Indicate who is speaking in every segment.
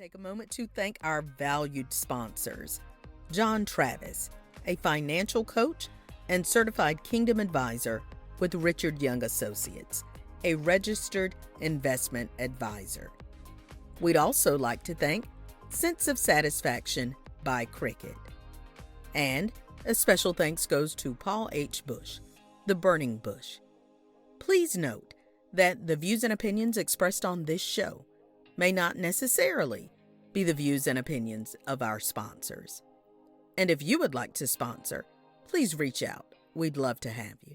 Speaker 1: Take a moment to thank our valued sponsors. John Travis, a financial coach and certified Kingdom advisor with Richard Young Associates, a registered investment advisor. We'd also like to thank Sense of Satisfaction by Cricket. And a special thanks goes to Paul H. Bush, the Burning Bush. Please note that the views and opinions expressed on this show may not necessarily be the views and opinions of our sponsors. And if you would like to sponsor, please reach out. We'd love to have you.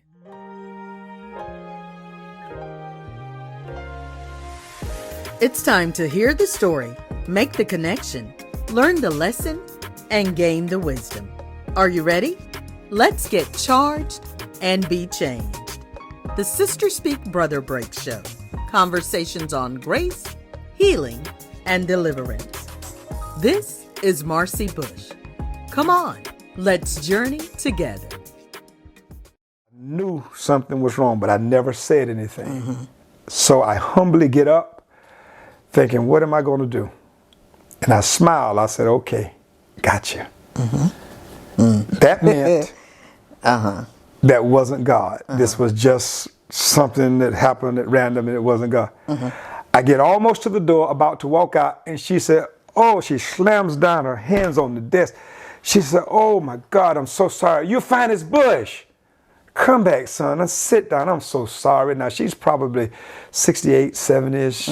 Speaker 1: It's time to hear the story, make the connection, learn the lesson, and gain the wisdom. Are you ready? Let's get charged and be changed. The Sister Speak Brother Break Show. Conversations on grace, healing, and deliverance. This is Marcy Bush. Come on, let's journey together.
Speaker 2: I knew something was wrong, but I never said anything. So I humbly get up, thinking, what am I going to do? And I smiled. I said, okay, gotcha. That meant that wasn't God. This was just something that happened at random, and it wasn't God. I get almost to the door, about to walk out, and she said, oh, she slams down her hands on the desk. She said, oh my God, I'm so sorry. You're Finace Bush. Come back, son. Let's sit down. I'm so sorry. Now, she's probably 68, 70-ish.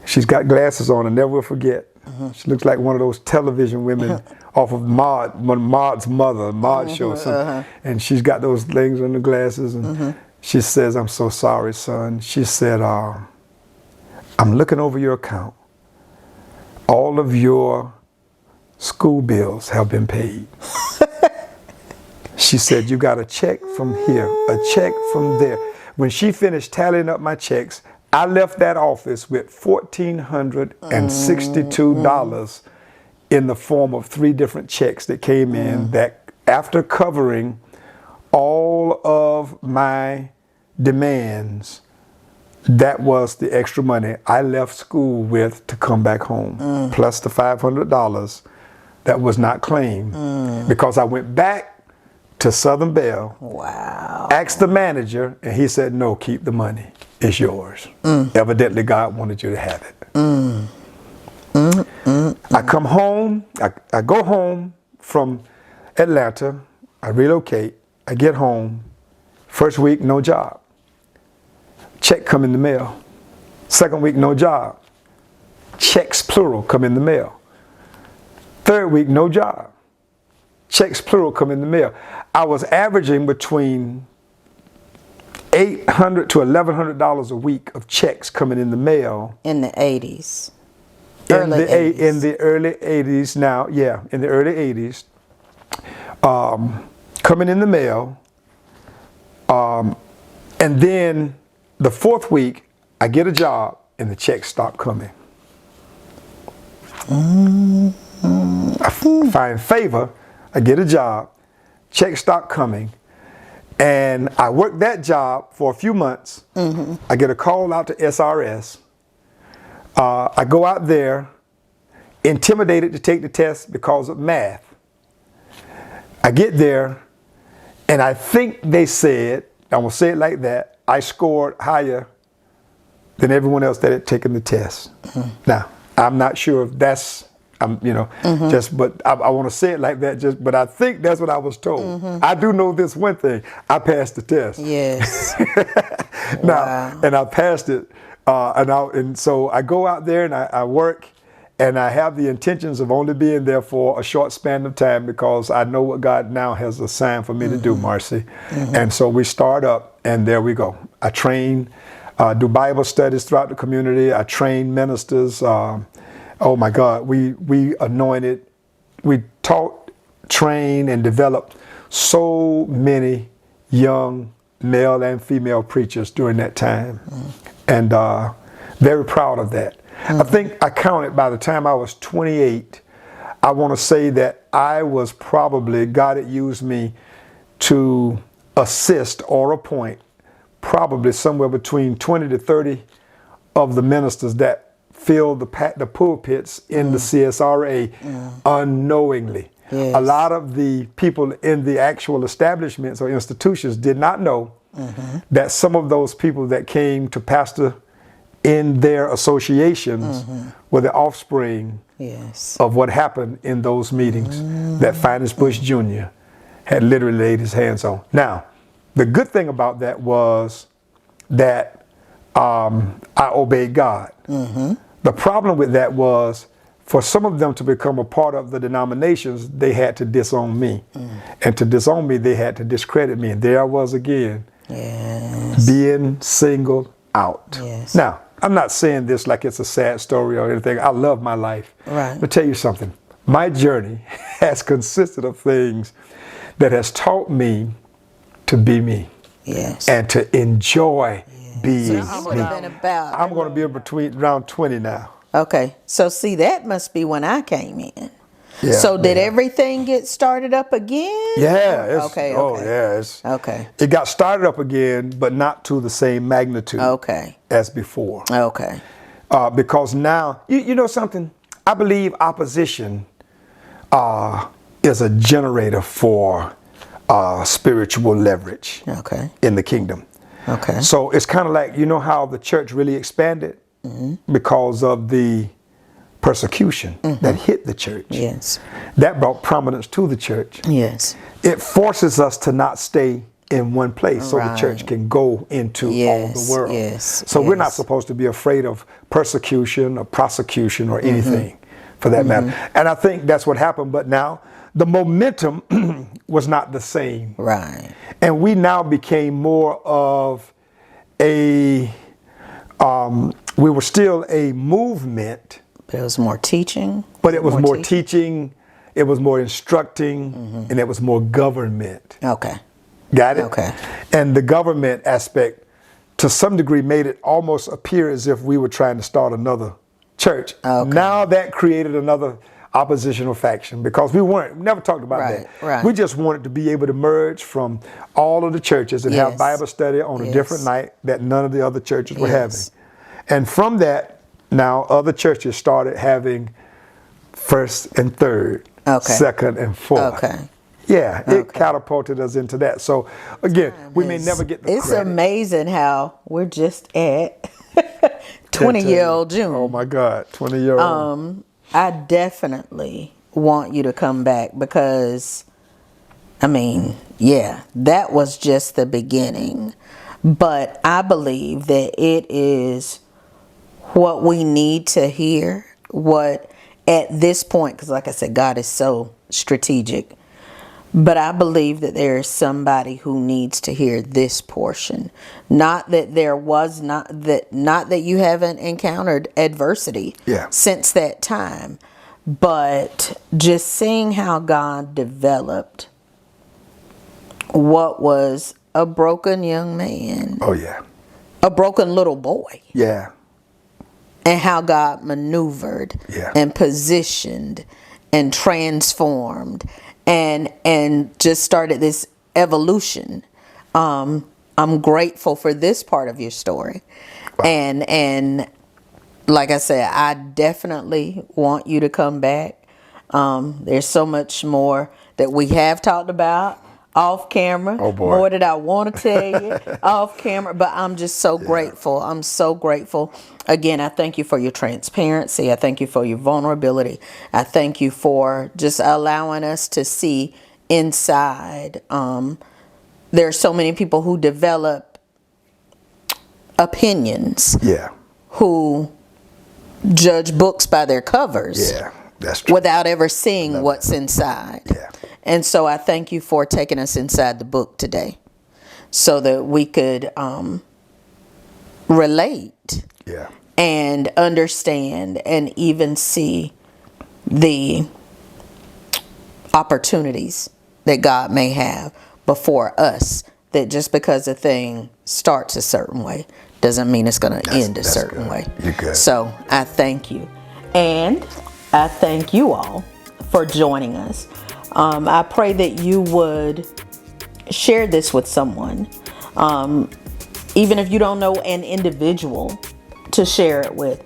Speaker 2: She's got glasses on. I never will forget. She looks like one of those television women off of Maud's mother, Maud's show or something. And she's got those things on the glasses. And she says, I'm so sorry, son. She said, I'm looking over your account. All of your school bills have been paid. She said, you got a check from here, a check from there. When she finished tallying up my checks, I left that office with $1,462 in the form of 3 different checks that came in that, after covering all of my demands, that was the extra money I left school with to come back home, plus the $500 that was not claimed, because I went back to Southern Bell, asked the manager, and he said, no, keep the money. It's yours. Evidently, God wanted you to have it. I come home. I go home from Atlanta. I relocate. I get home. First week, no job. Check come in the mail. Second week, no job. Checks, plural, come in the mail. Third week, no job. Checks, plural, come in the mail. I was averaging between $800 to $1,100 a week of checks coming in the mail.
Speaker 3: In the 80s.
Speaker 2: In the early 80s now, yeah, in the early 80s. Coming in the mail. And then the fourth week, I get a job and the checks stop coming. I find favor, I get a job, checks stop coming. And I worked that job for a few months. I get a call out to SRS. I go out there, intimidated to take the test because of math. I get there, and I think they said, I'm going to say it like that, I scored higher than everyone else that had taken the test. Now, I'm not sure if that's, but I want to say it like that, but I think that's what I was told. I do know this one thing. I passed the test.
Speaker 3: Yes.
Speaker 2: Now, and I passed it. And so I go out there and I work, and I have the intentions of only being there for a short span of time, because I know what God now has assigned for me to do, Marcy. And so we start up, and there we go. I train, do Bible studies throughout the community. I train ministers. Oh my God, we anointed, we taught, trained, and developed so many young male and female preachers during that time. And very proud of that. I think I counted by the time I was 28, I want to say that I was probably, God had used me to assist or appoint probably somewhere between 20 to 30 of the ministers that filled the pulpits in the CSRA unknowingly.
Speaker 1: Yes.
Speaker 2: A lot of the people in the actual establishments or institutions did not know that some of those people that came to pastor in their associations were the offspring of what happened in those meetings that Finace Bush Jr. had literally laid his hands on. Now, the good thing about that was that I obeyed God. The problem with that was, for some of them to become a part of the denominations, they had to disown me. And to disown me, they had to discredit me. And there I was again, being singled out. Now, I'm not saying this like it's a sad story or anything. I love my life.
Speaker 1: Right.
Speaker 2: But tell you something. My journey has consisted of things that has taught me to be me. And to enjoy being me. I'm going to be between around 20 now.
Speaker 1: Okay, so see, that must be when I came in.
Speaker 2: Yeah,
Speaker 1: so did everything get started up again?
Speaker 2: Yeah.
Speaker 1: Okay.
Speaker 2: Oh, yeah.
Speaker 1: Okay.
Speaker 2: It got started up again, but not to the same magnitude as before.
Speaker 1: Okay.
Speaker 2: Because now, you know something? I believe opposition is a generator for spiritual leverage in the kingdom.
Speaker 1: Okay.
Speaker 2: So it's kind of like, you know how the church really expanded? Because of the persecution that hit the church. That brought prominence to the church. It forces us to not stay in one place so the church can go into all the world. So we're not supposed to be afraid of persecution or prosecution or anything for that matter. And I think that's what happened. But now the momentum was not the same. And we now became more of a we were still a movement.
Speaker 1: But it was more teaching.
Speaker 2: But it was more teaching, it was more instructing, and it was more government. Got it? And the government aspect, to some degree, made it almost appear as if we were trying to start another church. Now that created another oppositional faction, because we never talked about that. We just wanted to be able to merge from all of the churches and have Bible study on a different night that none of the other churches were having. And from that, now other churches started having first and third, second and fourth. It catapulted us into that. So again, we may never get the credit.
Speaker 1: It's amazing how we're just at 20-year-old June.
Speaker 2: Oh my God, 20-year-old.
Speaker 1: I definitely want you to come back, because, I mean, that was just the beginning. But I believe that it is what we need to hear, what at this point, because like I said, God is so strategic. But I believe that there is somebody who needs to hear this portion. Not that you haven't encountered adversity since that time, but just seeing how God developed what was a broken young man. A broken little boy. And how God maneuvered and positioned and transformed and just started this evolution. I'm grateful for this part of your story. And like I said, I definitely want you to come back. There's so much more that we have talked about off camera. More that I want to tell you off camera, but I'm just so grateful. I'm so grateful. Again, I thank you for your transparency. I thank you for your vulnerability. I thank you for just allowing us to see inside. There are so many people who develop opinions. Who judge books by their covers.
Speaker 2: That's true.
Speaker 1: Without ever seeing what's inside. And so I thank you for taking us inside the book today, so that we could relate and understand and even see the opportunities that God may have before us. That just because a thing starts a certain way doesn't mean it's going to end a certain way.
Speaker 2: You're good.
Speaker 1: So I thank you. And I thank you all for joining us. I pray that you would share this with someone, even if you don't know an individual to share it with.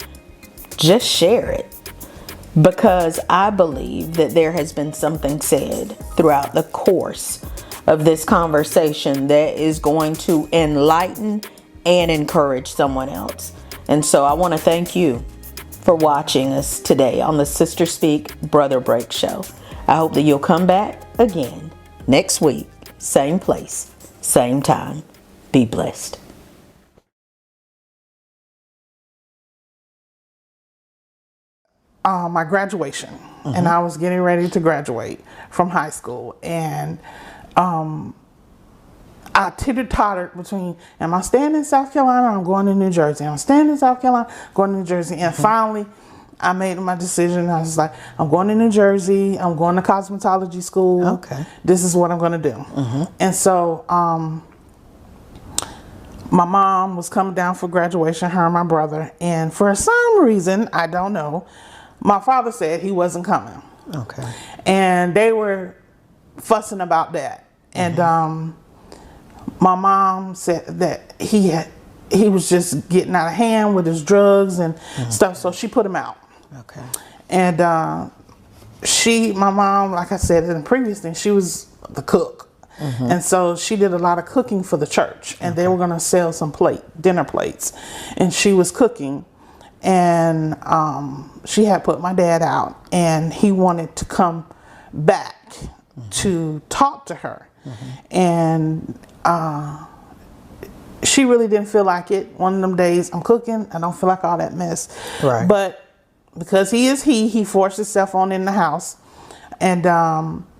Speaker 1: just share it. Because I believe that there has been something said throughout the course of this conversation that is going to enlighten and encourage someone else. And so I want to thank you for watching us today on the Sister Speak Brother Break show. I hope that you'll come back again next week, same place, same time. Be blessed.
Speaker 3: My graduation, and I was getting ready to graduate from high school, and I teeter-tottered between, am I staying in South Carolina or I'm going to New Jersey? Am I staying in South Carolina, going to New Jersey? And finally, I made my decision. I was like, I'm going to New Jersey. I'm going to cosmetology school.
Speaker 1: Okay.
Speaker 3: This is what I'm going to do. And so my mom was coming down for graduation, her and my brother. And for some reason, I don't know, my father said he wasn't coming.
Speaker 1: Okay.
Speaker 3: And they were fussing about that. And my mom said that he was just getting out of hand with his drugs and stuff, so she put him out.
Speaker 1: Okay.
Speaker 3: And my mom, like I said in the previous thing, she was the cook. And so she did a lot of cooking for the church, and they were going to sell some dinner plates, and she was cooking. And she had put my dad out, and he wanted to come back to talk to her. And she really didn't feel like it. One of them days, I'm cooking, I don't feel like all that mess.
Speaker 1: Right.
Speaker 3: But because he forced himself on in the house. And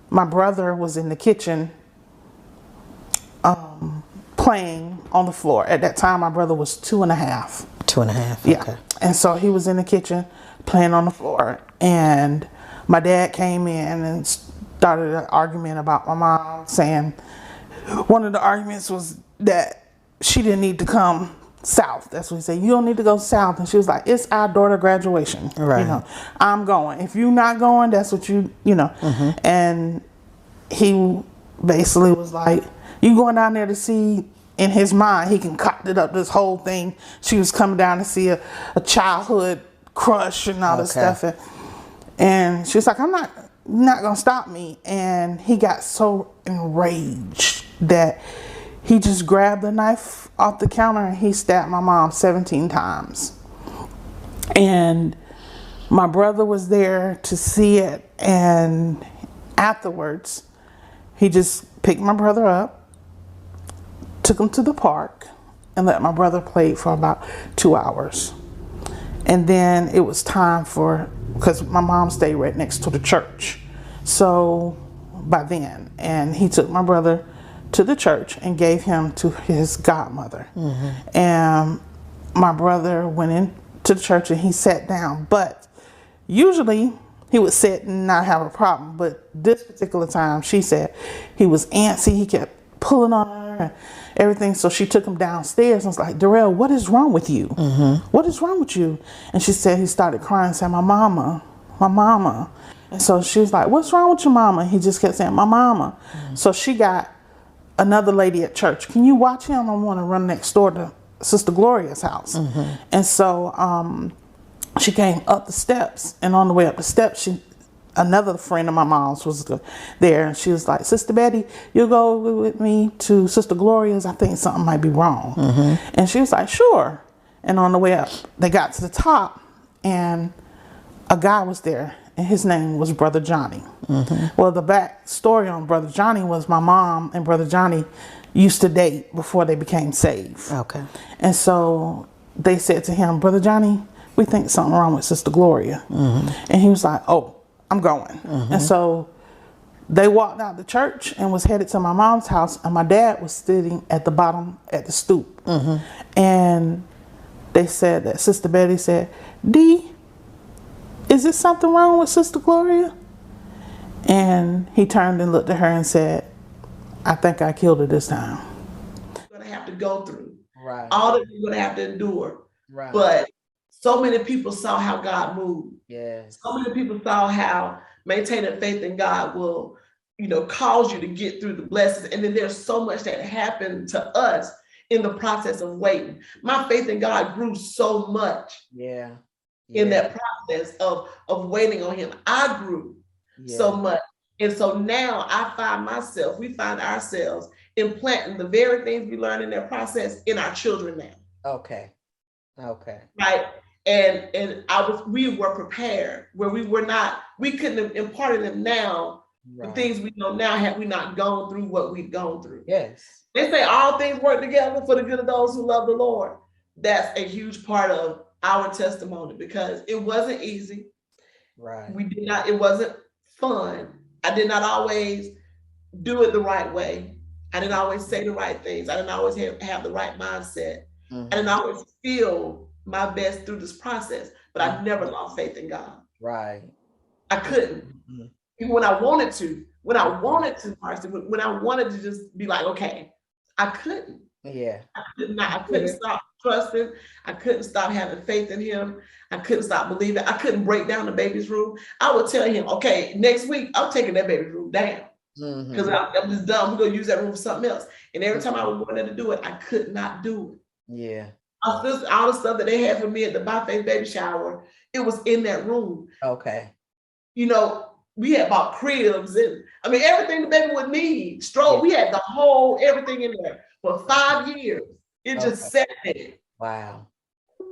Speaker 3: my brother was in the kitchen playing on the floor. At that time, my brother was 2.5.
Speaker 1: 2.5.
Speaker 3: Yeah.
Speaker 1: Okay.
Speaker 3: And so he was in the kitchen playing on the floor, and my dad came in and started an argument about my mom, saying one of the arguments was that she didn't need to come south. That's what he said. You don't need to go south. And she was like, it's our daughter graduation.
Speaker 1: Right.
Speaker 3: You know, I'm going. If you're not going, that's what you know. And he basically was like, you going down there to see. In his mind, he concocted up this whole thing. She was coming down to see a childhood crush and all this stuff. And she was like, I'm not going to stop me. And he got so enraged that he just grabbed the knife off the counter and he stabbed my mom 17 times. And my brother was there to see it. And afterwards, he just picked my brother up, took him to the park, and let my brother play for about 2 hours. And then it was time because my mom stayed right next to the church. So by then, and he took my brother to the church and gave him to his godmother. And my brother went into the church and he sat down. But usually he would sit and not have a problem. But this particular time, she said he was antsy. He kept pulling on her and everything. So she took him downstairs and was like, Darrell, what is wrong with you? What is wrong with you? And she said he started crying and said, my mama. And so she was like, what's wrong with your mama? He just kept saying, my mama. So she got another lady at church. Can you watch him? I want to run next door to Sister Gloria's house. And so she came up the steps, and on the way up the steps, another friend of my mom's was there, and she was like, Sister Betty, you'll go with me to Sister Gloria's. I think something might be wrong. And she was like, sure. And on the way up, they got to the top, and a guy was there, and his name was Brother Johnny. Well, the back story on Brother Johnny was my mom and Brother Johnny used to date before they became saved.
Speaker 1: Okay.
Speaker 3: And so they said to him, Brother Johnny, we think something wrong with Sister Gloria. And he was like, oh, I'm going. And so they walked out the church and was headed to my mom's house, and my dad was sitting at the bottom at the stoop. And they said that Sister Betty said, D, is there something wrong with Sister Gloria? And he turned and looked at her and said, I think I killed her this time.
Speaker 4: You're going to have to go through.
Speaker 1: Right.
Speaker 4: All that you're going to have to endure.
Speaker 1: Right.
Speaker 4: But so many people saw how God moved.
Speaker 1: Yes.
Speaker 4: So many people saw how maintaining faith in God will, cause you to get through the blessings. And then there's so much that happened to us in the process of waiting. My faith in God grew so much.
Speaker 1: Yeah.
Speaker 4: in that process of waiting on him. I grew so much. And so now we find ourselves implanting the very things we learn in that process in our children now.
Speaker 1: Okay.
Speaker 4: Right. And we were prepared where we couldn't have imparted them now, the things we know now, had we not gone through what we've gone through.
Speaker 1: Yes.
Speaker 4: They say all things work together for the good of those who love the Lord. That's a huge part of our testimony, because it wasn't easy.
Speaker 1: Right.
Speaker 4: It wasn't fun. I did not always do it the right way. I didn't always say the right things. I didn't always have the right mindset. I didn't always feel my best through this process, but I never lost faith in God.
Speaker 1: Right.
Speaker 4: I couldn't. Even when I wanted to, Marcy, when I wanted to just be like, okay, I couldn't.
Speaker 1: Yeah.
Speaker 4: I couldn't stop trusting. I couldn't stop having faith in him. I couldn't stop believing. I couldn't break down the baby's room. I would tell him, okay, next week I'm taking that baby's room down, because I'm just done. We're gonna use that room for something else. And every time I would want to do it, I could not do it.
Speaker 1: Yeah.
Speaker 4: All the stuff that they had for me at the By Faith baby shower, it was in that room.
Speaker 1: Okay.
Speaker 4: We had bought cribs and everything the baby would need. Stroke. We had the whole everything in there for 5 years. It just sat there.
Speaker 1: Wow.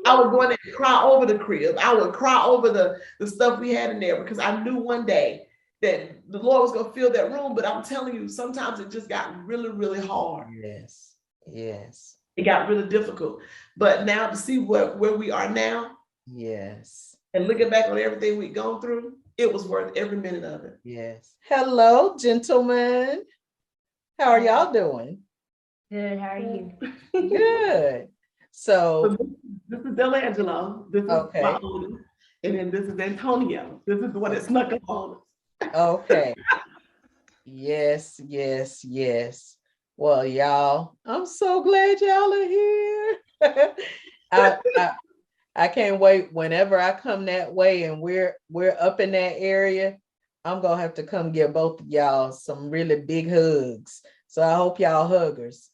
Speaker 4: I would go in there and cry over the crib. I would cry over the stuff we had in there, because I knew one day that the Lord was going to fill that room. But I'm telling you, sometimes it just got really, really hard.
Speaker 1: Yes. Yes.
Speaker 4: It got really difficult. But now to see where we are now.
Speaker 1: Yes.
Speaker 4: And looking back on everything we've gone through, it was worth every minute of it.
Speaker 1: Yes. Hello, gentlemen. How are y'all doing?
Speaker 5: Good. How are you?
Speaker 1: Good. So
Speaker 4: this is Delangelo. This is my oldest. And then this is Antonio. This is the one that snuck up on us. Okay.
Speaker 1: Yes. Well, y'all, I'm so glad y'all are here. I can't wait. Whenever I come that way and we're up in that area, I'm gonna have to come give both of y'all some really big hugs. So I hope y'all huggers.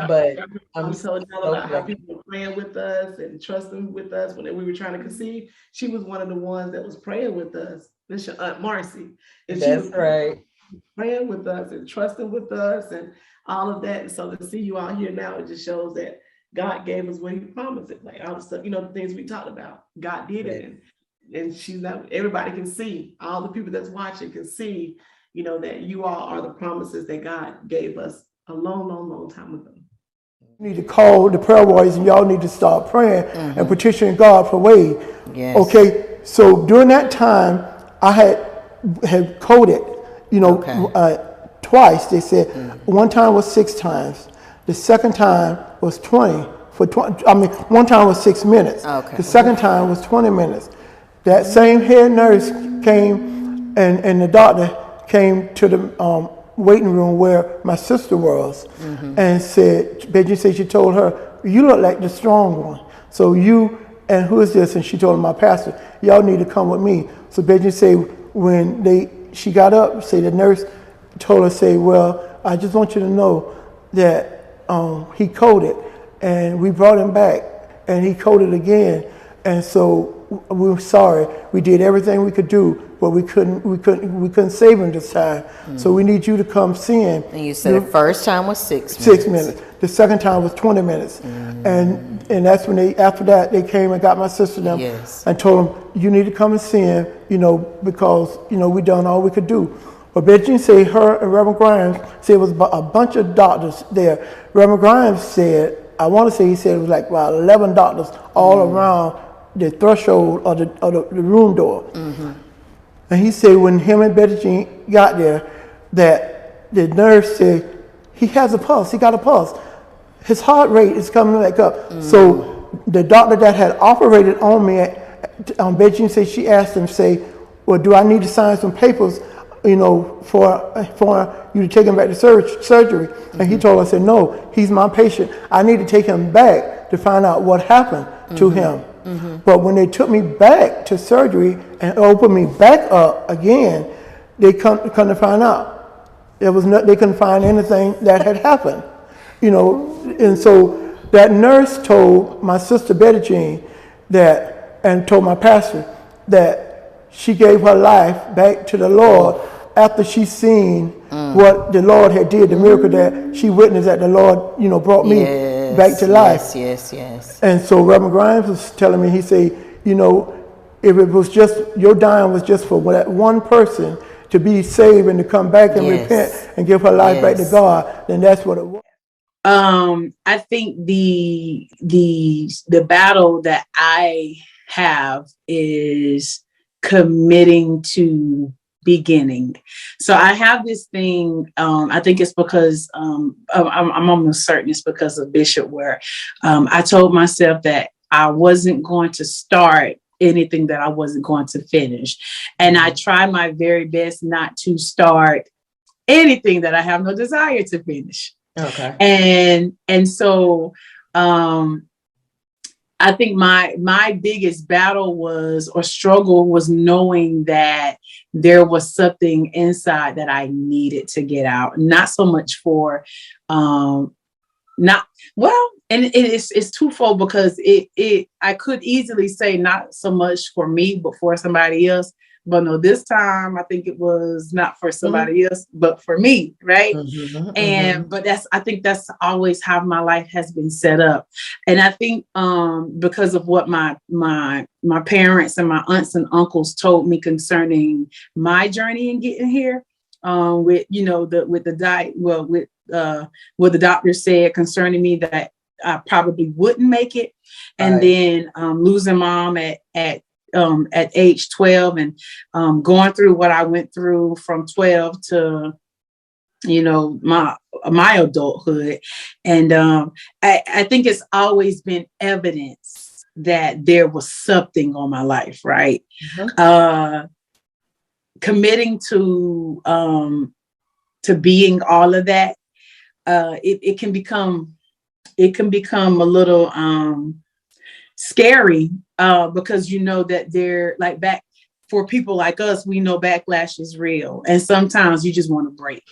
Speaker 1: But
Speaker 4: I'm telling y'all about how people were praying with us and trusting with us when we were trying to conceive. She was one of the ones that was praying with us. This is your Aunt Marcy. And
Speaker 1: that's right.
Speaker 4: Praying with us and trusting with us and all of that. And so to see you all here now, it just shows that God gave us what he promised it. Like all the stuff, the things we talked about, God did it. And she's not, everybody can see, all the people that's watching can see, that you all are the promises that God gave us a long, long, long time ago.
Speaker 6: You need to call the prayer warriors, and y'all need to start praying and petitioning God for Wade.
Speaker 1: Yes.
Speaker 6: Okay, so during that time, I had coded, twice. They said one time was 6 times. The second time was 20. One time was 6 minutes.
Speaker 1: Okay.
Speaker 6: The second time was 20 minutes. That same head nurse came, and the doctor came to the waiting room where my sister was, and she told her, "You look like the strong one. So you and who is this?" And she told my pastor, "Y'all need to come with me." So Beijing said when she got up, the nurse told her, "Well, I just want you to know that he coded, and we brought him back, and he coded again, and so we're sorry. We did everything we could do, but we couldn't save him this time. So we need you to come see him."
Speaker 1: And you said the first time was 6 minutes.
Speaker 6: 6 minutes. The second time was 20 minutes. And that's when after that, they came and got my sister them and told them, "You need to come and see him, because, we done all we could do." But Beijing said her and Reverend Grimes said it was a bunch of doctors there. Reverend Grimes said, I want to say he said it was like about 11 doctors all around the threshold of the room door. And he said when him and Betty Jean got there, that the nurse said, he has a pulse, he got a pulse. His heart rate is coming back up. So the doctor that had operated on me, Betty Jean said, she asked him, "Well, do I need to sign some papers, for you to take him back to surgery?" And he told her, "No, he's my patient. I need to take him back to find out what happened to him." But when they took me back to surgery and opened me back up again, they come to find out they couldn't find anything that had happened, And so that nurse told my sister Betty Jean that and told my pastor that she gave her life back to the Lord after she seen what the Lord had did, the miracle that she witnessed that the Lord, brought me back to life.
Speaker 1: Yes.
Speaker 6: And so Reverend Grimes was telling me, he said, if it was just, your dying was just for that one person to be saved and to come back and repent and give her life back to God, then that's what it was.
Speaker 7: I think the battle that I have is committing to beginning. So I have this thing, I think it's because I'm almost certain it's because of Bishop, where I told myself that I wasn't going to start anything that I wasn't going to finish. And I try my very best not to start anything that I have no desire to finish.
Speaker 1: Okay.
Speaker 7: And so I think my biggest battle was, or struggle was, knowing that there was something inside that I needed to get out. Not so much for and it's twofold, because I could easily say not so much for me, but for somebody else. But no, this time I think it was not for somebody else, but for me, right? But I think that's always how my life has been set up. And I think because of what my parents and my aunts and uncles told me concerning my journey in getting here, with what the doctor said concerning me, that I probably wouldn't make it, and then losing mom at age 12, and going through what I went through from 12 to my adulthood, and I think it's always been evidence that there was something on my life, right? Committing to being all of that, it can become a little scary, because that they're like, back for people like us, we know backlash is real, and sometimes you just want to break,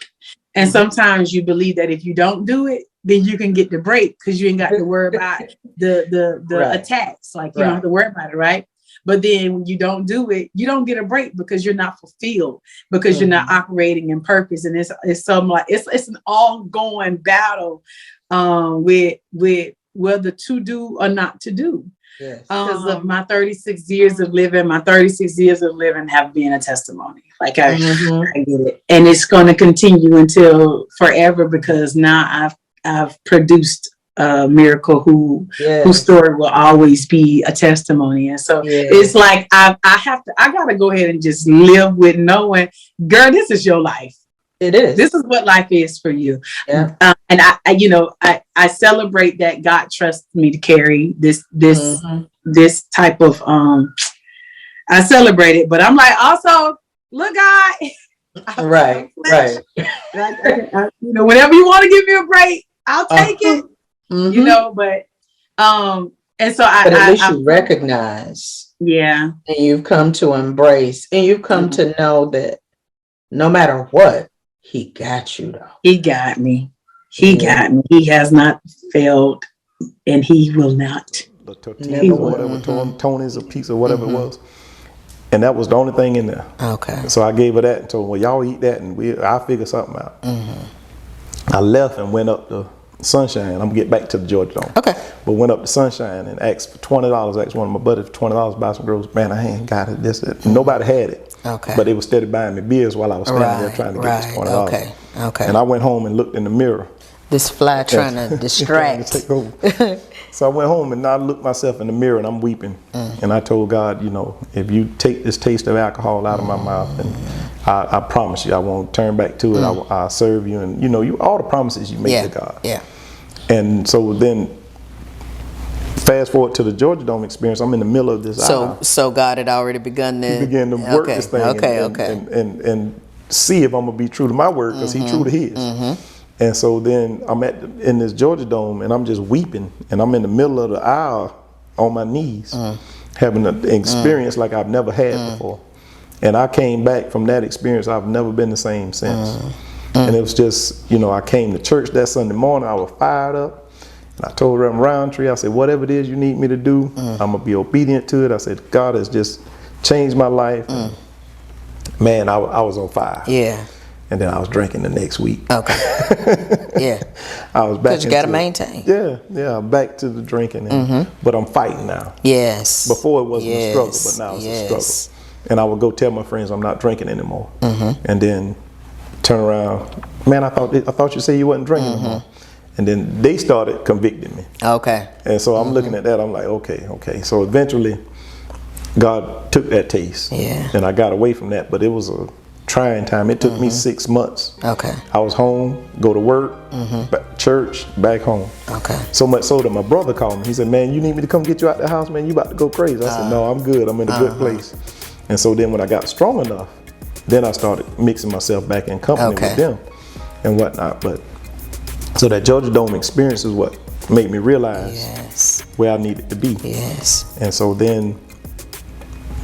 Speaker 7: and sometimes you believe that if you don't do it, then you can get the break, because you ain't got to worry about the attacks, like you don't have to worry about it, right? But then when you don't do it, you don't get a break, because you're not fulfilled, because you're not operating in purpose. And it's an ongoing battle with whether to do or not to do. Because of my 36 years of living, have been a testimony. Like I get it, and it's going to continue until forever, because now I've produced a miracle whose story will always be a testimony. And so it's like I gotta go ahead and just live with knowing, girl, this is your life. It is. This is what life is for you. Yeah. And I celebrate that God trusts me to carry this type of I celebrate it, but I'm like, also, look, God, right. Whenever you want to give me a break, I'll take it. But and so but at least you recognize, and you've come to embrace, and you've come to know that no matter what, He got you, though. He got me. He got me. He has not failed, and He will not.
Speaker 2: The tortillas or whatever, Tony's a piece or whatever it was. And that was the only thing in there. Okay. So I gave her that and told her, well, y'all eat that, and I'll figure something out. I left and went up to Sunshine. I'm gonna get back to the Georgia Dome. Okay. But went up to Sunshine and asked for $20. Asked one of my buddies for $20 to buy some groceries. Man, I ain't got it. That. Nobody had it. Okay. But they was steady buying me beers while I was standing there trying to get this $20. Okay. And I went home and looked in the mirror.
Speaker 1: This fly trying to distract.
Speaker 2: Take over. So I went home and I looked myself in the mirror and I'm weeping. And I told God, if you take this taste of alcohol out of my mouth, and I promise you, I won't turn back to it. I'll serve you, and you all the promises you make to God. Yeah. And so then, fast forward to the Georgia Dome experience. I'm in the middle of this.
Speaker 1: So God had already begun to
Speaker 2: work this thing. And see if I'm gonna be true to my word, because He's true to His. And so then I'm in this Georgia Dome, and I'm just weeping, and I'm in the middle of the aisle on my knees, having an experience like I've never had before. And I came back from that experience. I've never been the same since. And it was just, I came to church that Sunday morning. I was fired up,
Speaker 8: And I told Reverend Roundtree, I said, whatever it is you need me to do, I'm going to be obedient to it. I said, God has just changed my life. Man, I was on fire.
Speaker 1: Yeah.
Speaker 8: And then I was drinking the next week.
Speaker 1: Okay. Yeah.
Speaker 8: I was back.
Speaker 1: Because you got to maintain.
Speaker 8: Yeah, back to the drinking. But I'm fighting now.
Speaker 1: Yes.
Speaker 8: Before it wasn't a struggle, but now it's a struggle. And I would go tell my friends I'm not drinking anymore. And then turn around, man, I thought you said you wasn't drinking anymore. And then they started convicting me.
Speaker 1: Okay.
Speaker 8: And so I'm looking at that, I'm like, okay. So eventually, God took that taste.
Speaker 1: Yeah.
Speaker 8: And I got away from that, but it was a trying time. It took me 6 months.
Speaker 1: Okay.
Speaker 8: I was home, go to work, church, back home.
Speaker 1: Okay.
Speaker 8: So much so that my brother called me. He said, man, you need me to come get you out the house, man. You about to go crazy. I said, no, I'm good. I'm in a good place. And so then when I got strong enough, then I started mixing myself back in company with them and whatnot. But so that Georgia Dome experience is what made me realize where I needed to be.
Speaker 1: Yes.
Speaker 8: And so then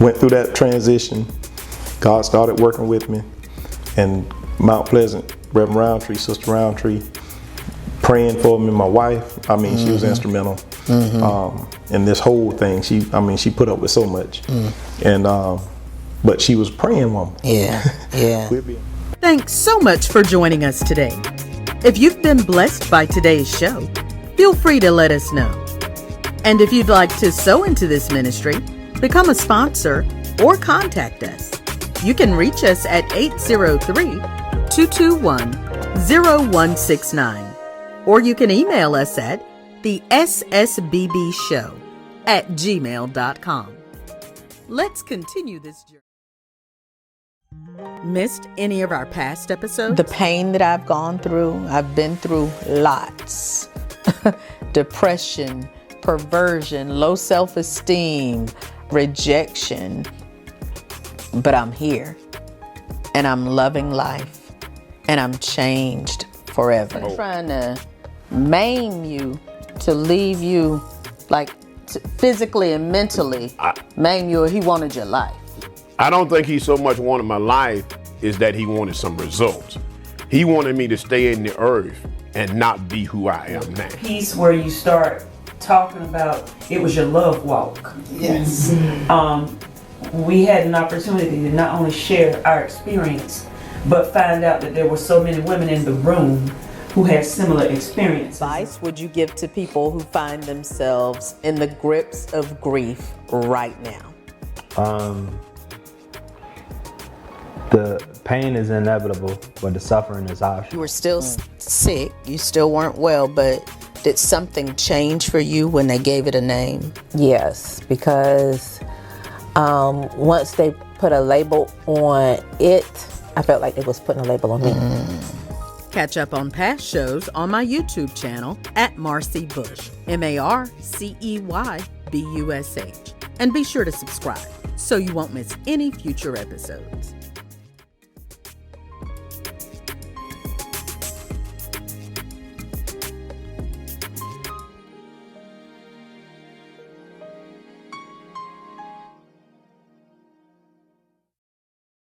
Speaker 8: went through that transition. God started working with me. And Mount Pleasant, Reverend Roundtree, Sister Roundtree, praying for me, my wife. I mean, she was instrumental in this whole thing. She put up with so much. And but she was praying woman.
Speaker 1: Yeah.
Speaker 9: Thanks so much for joining us today. If you've been blessed by today's show, feel free to let us know. And if you'd like to sow into this ministry, become a sponsor, or contact us, you can reach us at 803-221-0169. Or you can email us at the ssbbshow@gmail.com. Let's continue this journey. Missed any of our past episodes?
Speaker 1: The pain that I've gone through, I've been through lots. Depression, perversion, low self-esteem, rejection. But I'm here, and I'm loving life, and I'm changed forever. I'm trying to maim you to leave you, like physically and mentally, maim you. He wanted your life.
Speaker 10: I don't think he so much wanted my life is that he wanted some results. He wanted me to stay in the earth and not be who I am now.
Speaker 11: Piece where you start talking about it was your love walk.
Speaker 3: Yes.
Speaker 11: We had an opportunity to not only share our experience, but find out that there were so many women in the room who had similar experiences.
Speaker 1: Advice would you give to people who find themselves in the grips of grief right now?
Speaker 12: The pain is inevitable, but the suffering is optional.
Speaker 1: You were still sick, you still weren't well, but did something change for you when they gave it a name?
Speaker 13: Yes, because once they put a label on it, I felt like it was putting a label on me.
Speaker 9: Catch up on past shows on my YouTube channel at Marcy Bush, MarceyBush. And be sure to subscribe so you won't miss any future episodes.